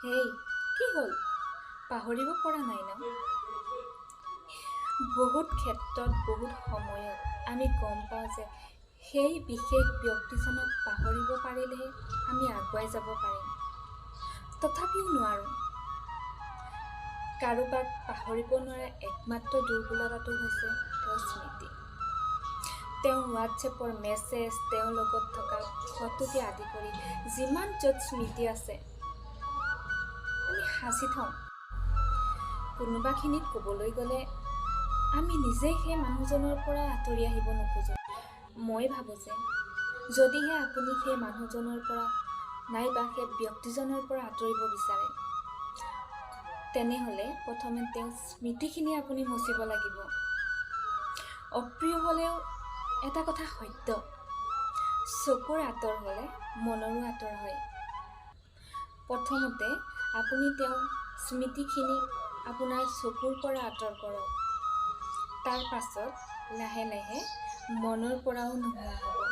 হেই, কি হ'ল? পাহৰিব পৰা নাই ন? বহুত ক্ষেত্ৰত বহুত সময়ত আমি গম পাওঁ যে সেই বিশেষ ব্যক্তিজনক পাহৰিব পাৰিলেহে আমি আগুৱাই যাব পাৰিম। তথাপিও নোৱাৰোঁ। কাৰোবাক পাহৰিব নোৱাৰা একমাত্ৰ দুৰ্বলতাটো হৈছে তেওঁৰ স্মৃতি। তেওঁ হোৱাটছএপৰ মেছেজ, তেওঁৰ লগত থকা ফটোকে আদি কৰি যিমান য'ত স্মৃতি আছে আমি সাঁচি থওঁ। কোনোবাখিনিত ক'বলৈ গ'লে আমি নিজেই সেই মানুহজনৰ পৰা আঁতৰি আহিব নোখোজোঁ। মই ভাবোঁ যে যদিহে আপুনি সেই মানুহজনৰ পৰা নাইবা সেই ব্যক্তিজনৰ পৰা আঁতৰিব বিচাৰে, তেনেহ'লে প্ৰথমে তেওঁৰ স্মৃতিখিনি আপুনি মচিব লাগিব। অপ্ৰিয় হ'লেও এটা কথা সত্য, চকুৰ আঁতৰ হ'লে মনৰো আঁতৰ হয়। প্ৰথমতে আপুনি তেওঁৰ স্মৃতিখিনি আপোনাৰ চকুৰ পৰা আঁতৰ কৰক। তাৰ পাছত লাহে লাহে মনৰ পৰাও নোহোৱা হ'ব।